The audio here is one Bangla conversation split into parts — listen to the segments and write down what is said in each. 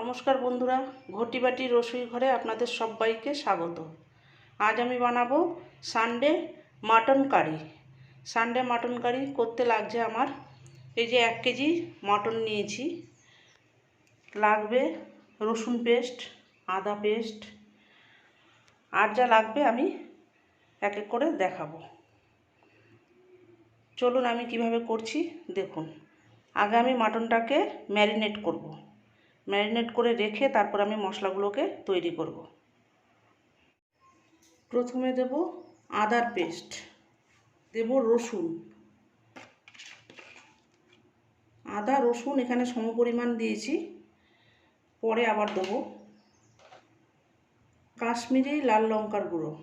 নমস্কার বন্ধুরা, ঘটি বাটির রসুই ঘরে আপনাদের সবাইকে স্বাগত। আজ আমি বানাবো Sunday mutton curry. Sunday mutton curry করতে লাগছে আমার এই যে 1 কেজি মাটন নিয়েছি। লাগবে রসুন পেস্ট, আদা পেস্ট, আর যা লাগবে আমি এক এক করে দেখাবো। চলুন আমি কিভাবে করছি দেখুন। আগে আমি মাটনটাকে ম্যারিনেট করব। ম্যারিনেট করে রেখে তারপর আমি মশলাগুলোকে তৈরি করব। প্রথমে দেব আদার পেস্ট, দেব রসুন, আদা রসুন এখানে সমপরিমাণ দিয়েছি। পরে আবার দেব কাশ্মীরি লাল লঙ্কার গুঁড়ো,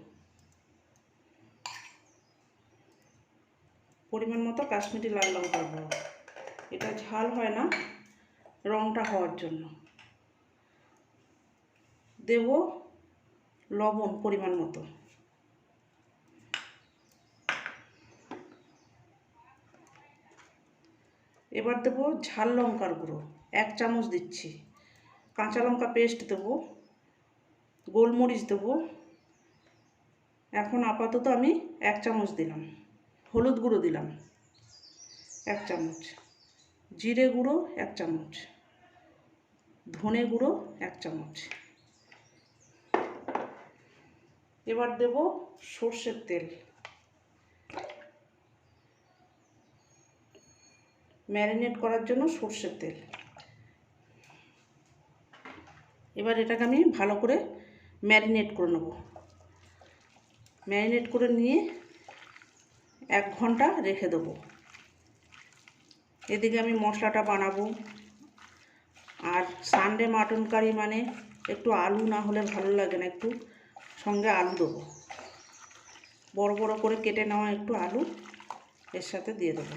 পরিমাণ মতো কাশ্মীরি লাল লঙ্কার গুঁড়ো। এটা ঝাল হয় না, রঙটা হওয়ার জন্য। দেব লবণ পরিমাণ মতো। এবার দেব ঝাল লঙ্কার গুঁড়ো 1 চামচ দিচ্ছি। কাঁচা লঙ্কা পেস্ট দেব, গোলমরিচ দেব। এখন আপাতত আমি 1 চামচ দিলাম। হলুদ গুঁড়ো দিলাম 1 চামচ, জিরে গুঁড়ো 1 চামচ, ধনে গুঁড়ো 1 চামচ। এবার দেব সর্ষের তেল, ম্যারিনেট করার জন্য সর্ষের তেল। এবার এটাকে আমি ভালো করে ম্যারিনেট করে নেব। ম্যারিনেট করে নিয়ে 1 ঘন্টা রেখে দেবো। এদিকে আমি মশলাটা বানাবো। আর সানডে মাটন কারি মানে একটু আলু না হলে ভালো লাগে না, একটু সঙ্গে আলু দেবো। বড় বড় করে কেটে নেওয়া একটু আলু এর সাথে দিয়ে দেবো।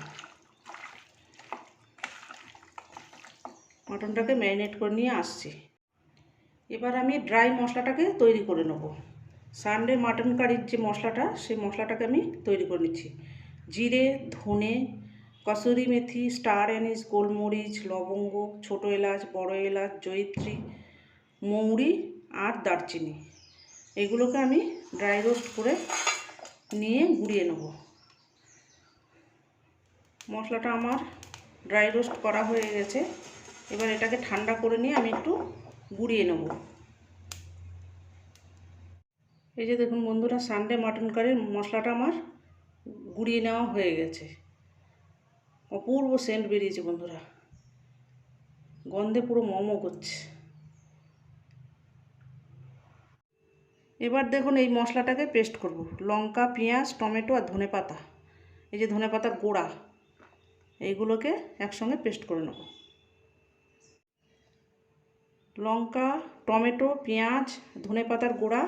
মাটনটাকে ম্যারিনেট করে নিয়ে আসছি। এবার আমি ড্রাই মশলাটাকে তৈরি করে নেব। সানডে মাটন কারির যে মশলাটা, সেই মশলাটাকে আমি তৈরি করে নিচ্ছি। জিরে, ধনে, কসুরি মেথি, স্টার অ্যানিস, গোলমরিচ, লবঙ্গ, ছোটো এলাচ, বড় এলাচ, জয়িত্রী, মৌরি আর দারচিনি, এগুলোকে আমি ড্রাই রোস্ট করে নিয়ে গুঁড়িয়ে নেব। মশলাটা আমার ড্রাই রোস্ট করা হয়ে গেছে। এবার এটাকে ঠান্ডা করে নিয়ে আমি একটু গুঁড়িয়ে নেব। এই যে দেখুন বন্ধুরা, সানডে মাটন কারির মশলাটা আমার গুঁড়িয়ে নেওয়া হয়ে গেছে। অপূর্ব সেন্ট বেরিয়েছে বন্ধুরা, গন্ধে পুরো মোমো করছে। এবার দেখুন এই মশলাটাকে পেস্ট করব। লঙ্কা, পেঁয়াজ, টমেটো আর ধনেপাতা, এই যে ধনেপাতার গোড়া, এইগুলোকে একসঙ্গে পেস্ট করে নেব। লঙ্কা, টমেটো, পেঁয়াজ, ধনেপাতার গোড়া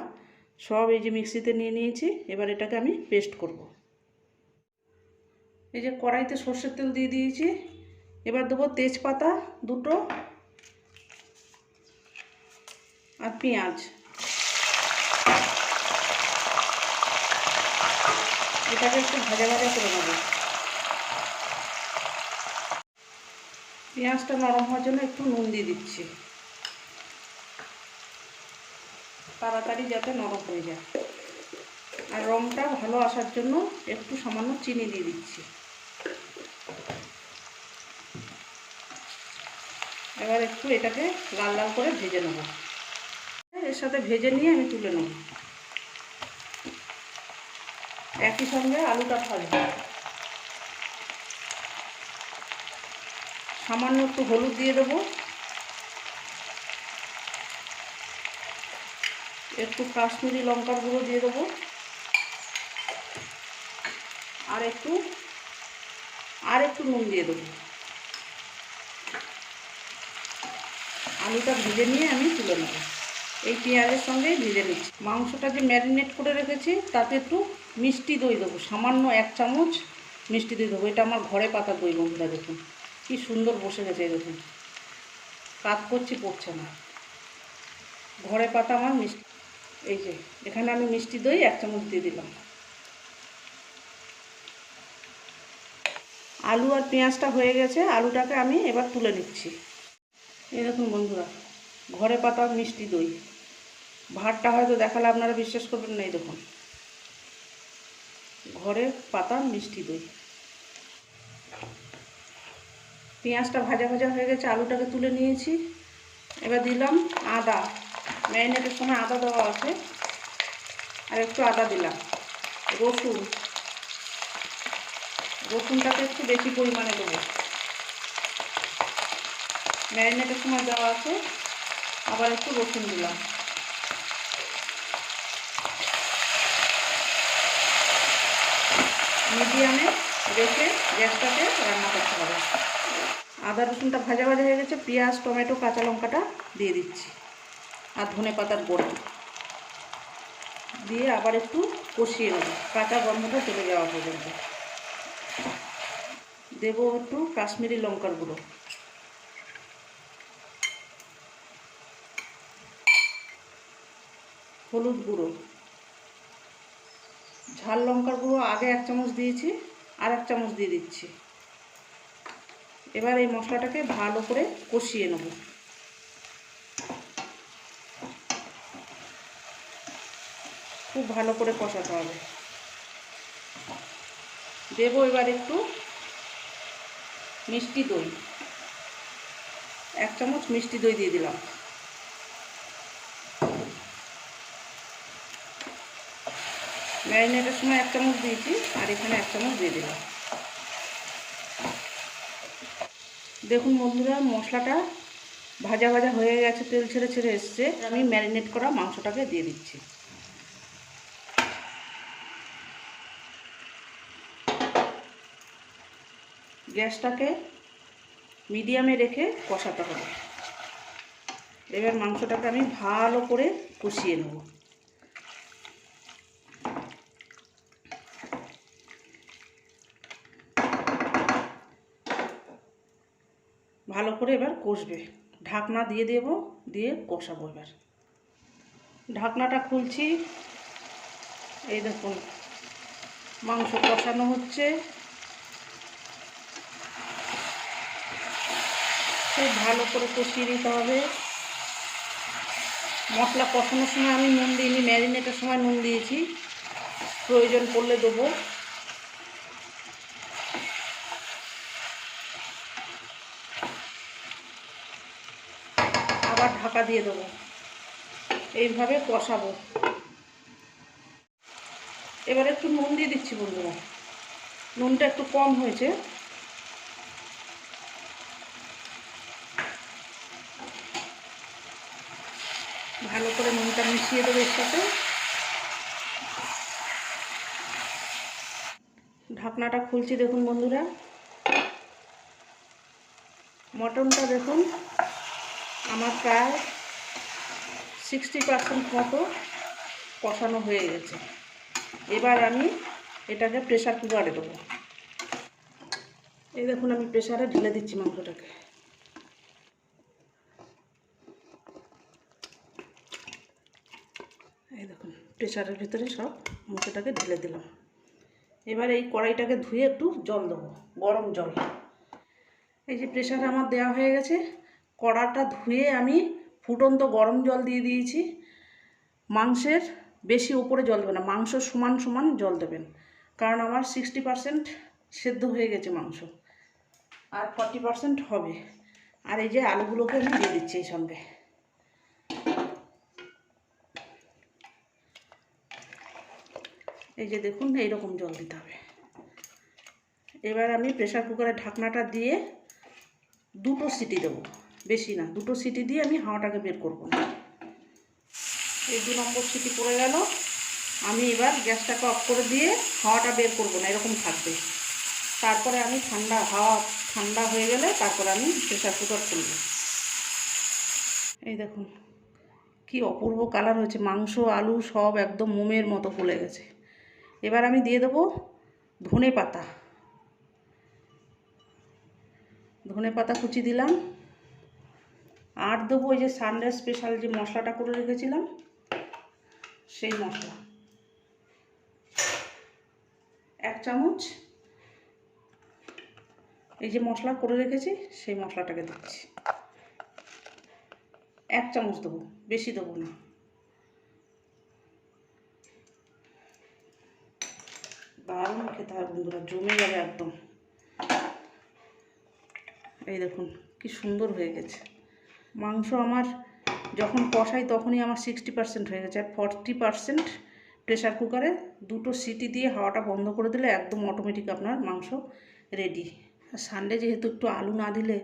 সব এই যে মিক্সিতে নিয়ে নিয়েছি। এবার এটাকে আমি পেস্ট করব। এই যে কড়াইতে সর্ষের তেল দিয়ে দিয়েছি। এবার দেবো তেজপাতা 2টো আর পেঁয়াজ। এটাকে একটু ভাজা ভাজা করে নেব। পেঁয়াজটা নরম হওয়ার জন্য একটু নুন দিয়ে দিচ্ছি, তাড়াতাড়ি যাতে নরম হয়ে যায়। আর রঙটা ভালো আসার জন্য একটু সামান্য চিনি দিয়ে দিচ্ছি। এবার একটু এটাকে লাল লাল করে ভেজে নেব। এর সাথে ভেজে নিয়ে আমি তুলে নেব। একই সঙ্গে আলুটা ভাজবো। সামান্য একটু হলুদ দিয়ে দেবো, একটু কাশ্মীরি লঙ্কার গুঁড়ো দিয়ে দেবো, আর একটু নুন দিয়ে দেবো। আলুটা ভেজে নিয়ে আমি তুলে নেব। এই পেঁয়াজের সঙ্গেই ভেজে নিচ্ছি। মাংসটা যে ম্যারিনেট করে রেখেছি তাতে একটু মিষ্টি দই দেবো, সামান্য 1 চামচ মিষ্টি দই দেবো। এটা আমার ঘরে পাতা দই বন্ধুরা, দেখুন কি সুন্দর বসে গেছে। দেখুন কাজ করছি, পড়ছে না। ঘরে পাতা আমার মিষ্টি। এই যে এখানে আমি মিষ্টি দই 1 চামচ দিয়ে দিলাম। আলু আর পেঁয়াজটা হয়ে গেছে, আলুটাকে আমি এবার তুলে নিচ্ছি। এই দেখুন বন্ধুরা, ঘরে পাতা মিষ্টি দই। ভাতটা হয়তো দেখালে আপনারা বিশ্বাস করবেন না। এই দেখুন, ঘরে পাতা মিষ্টি দই। পেঁয়াজটা ভাজা ভাজা হয়ে গেছে, আলুটাকে তুলে নিয়েছি। এবার দিলাম আদা। ম্যারিনেটের সময় আদা দেওয়া আছে, আর একটু আদা দিলাম। রসুন, রসুনটাকে একটু বেশি পরিমাণে দেবো, ম্যারিনেটের সময় দেওয়া আছে। আবার একটু রসুন দিলাম। মিডিয়ামে রেখে গ্যাসটাকে রান্না করতে হবে। আদা রসুনটা ভাজা ভাজা হয়ে গেছে। পেঁয়াজ, টমেটো, কাঁচা লঙ্কাটা দিয়ে দিচ্ছি, আর ধনে পাতার গোড়া দিয়ে আবার একটু কষিয়ে নেব, কাঁচা গন্ধটা চলে যাওয়া পর্যন্ত। দেব একটু কাশ্মীরি লঙ্কার গুঁড়ো, হলুদ গুঁড়ো, ঝাল লঙ্কার গুঁড়ো আগে 1 চামচ দিয়েছি, আর 1 চামচ দিয়ে দিচ্ছি। এবার এই মশলাটাকে ভালো করে কষিয়ে নেব। খুব ভালো করে কষাতে হবে। দেব এবার একটু মিষ্টি দই, 1 চামচ মিষ্টি দই দিয়ে দিলাম। ম্যারিনেটের সময় 1 চামচ দিয়েছি, আর এখানে 1 চামচ দিয়ে দিলাম। দেখুন বন্ধুরা, মশলাটা ভাজা ভাজা হয়ে গেছে, তেল ছেড়ে ছেড়ে এসছে। আমি ম্যারিনেট করা মাংসটাকে দিয়ে দিচ্ছি। গ্যাসটাকে মিডিয়ামে রেখে কষাতে হবে। এবার মাংসটাকে আমি ভালো করে কষিয়ে নেব। ভালো করে এবার কষবে। ঢাকনা দিয়ে দেব, দিয়ে কষাবো। এবার ঢাকনাটা খুলছি। এই দেখুন, মাংস কষানো হচ্ছে। খুব ভালো করে কষিয়ে দিতে হবে। মশলা কষানোর সময় আমি নুন দিইনি, ম্যারিনেটের সময় নুন দিয়েছি, প্রয়োজন পড়লে দেবো। আবার ঢাকা দিয়ে দেবো, এইভাবে কষাবো। এবার একটু নুন দিয়ে দিচ্ছি বন্ধুরা, নুনটা একটু কম হয়েছে। ভালো করে নুনটা মিশিয়ে দেবো এর সাথে। ঢাকনাটা খুলছি, দেখুন বন্ধুরা, মটনটা দেখুন আমার প্রায় 60% মতো কষানো হয়ে গেছে। এবার আমি এটাকে প্রেসার কুকারে দেবো। এই দেখুন, আমি প্রেসারে ঢেলে দিচ্ছি মাংসটাকে। এই দেখুন, প্রেসারের ভিতরে সব মাংসটাকে ঢেলে দিলাম। এবার এই কড়াইটাকে ধুয়ে একটু জল দেবো, গরম জল। এই যে প্রেসারে আমার দেওয়া হয়ে গেছে, কড়াটা ধুয়ে আমি ফুটন্ত গরম জল দিয়ে দিয়েছি। মাংসের বেশি উপরে জল দেবেন না, মাংস সমান সমান জল দেবেন, কারণ আমার 60% সেদ্ধ হয়ে গেছে মাংস, আর 40% হবে। আর এই যে আলুগুলোকে আমি দিয়ে দিচ্ছি এই সঙ্গে। এই যে দেখুন, এইরকম জল দিতে হবে। এবার আমি প্রেসার কুকারের ঢাকনাটা দিয়ে 2টো সিটি দেবো, বেশি না, 2টো সিটি দিয়ে আমি হাওয়াটাকে বের করবো না। এই 2 নম্বর সিটি পড়ে গেল। আমি এবার গ্যাসটাকে অফ করে দিয়ে হাওয়াটা বের করবো না, এরকম থাকবে। তারপরে আমি হাওয়া ঠান্ডা হয়ে গেলে তারপরে আমি প্রেসার কুকার খুলব। এই দেখুন কি অপূর্ব কালার হয়েছে, মাংস আলু সব একদম মোমের মতো ফুলে গেছে। এবার আমি দিয়ে দেবো ধনে পাতা। ধনে পাতা কুচি দিলাম, আর দেবো ওই যে সানডে স্পেশাল যে মশলাটা করে রেখেছিলাম, সেই মশলা 1 চামচ। এই যে মশলা করে রেখেছি সেই মশলাটাকে দিচ্ছি। 1 চামচ দেবো, বেশি দেবো না। দারুণ খেতে হয় বন্ধুরা, জমে যাবে একদম। এই দেখুন কি সুন্দর হয়ে গেছে মাংস। আমার যখন কষাই তখনই আমার 60% হয়ে গেছে, আর 40% প্রেশার কুকারে 2টো সিটি দিয়ে হাওয়াটা বন্ধ করে দিলে একদম অটোমেটিক আপনার মাংস রেডি। সানডে যেহেতু একটু আলু না দিলে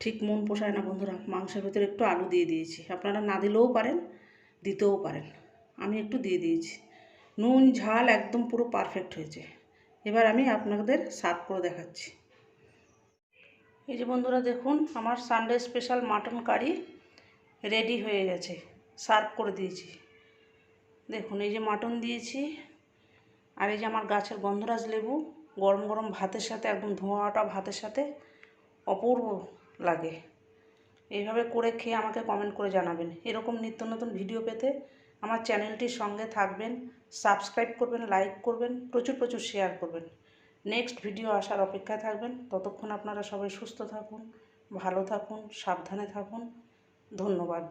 ঠিক মন পোষায় না বন্ধুরা, মাংসের ভেতরে একটু আলু দিয়ে দিয়েছি। আপনারা না দিলেও পারেন, দিতেও পারেন, আমি একটু দিয়ে দিয়েছি। নুন ঝাল একদম পুরো পারফেক্ট হয়েছে। এবার আমি আপনাদের সার্ভ করে দেখাচ্ছি। এই যে বন্ধুরা দেখুন, আমার Sunday special mutton curry ready হয়ে গেছে, সার্ভ করে দিয়েছি। দেখুন এই যে মাটন দিয়েছি, আর এই যে আমার গাছের গন্ধরাজ লেবু, গরম গরম ভাতের সাথে, একদম ধোঁয়াটা ভাতের সাথে অপূর্ব লাগে। এইভাবে করে খেয়ে আমাকে কমেন্ট করে জানাবেন। এরকম নিত্য নতুন ভিডিও পেতে আমার চ্যানেলটির সঙ্গে থাকবেন, সাবস্ক্রাইব করবেন, লাইক করবেন, প্রচুর প্রচুর শেয়ার করবেন। নেক্সট ভিডিও আসার অপেক্ষায় থাকবেন। ততক্ষণ আপনারা সবাই সুস্থ থাকুন, ভালো থাকুন, সাবধানে থাকুন। ধন্যবাদ।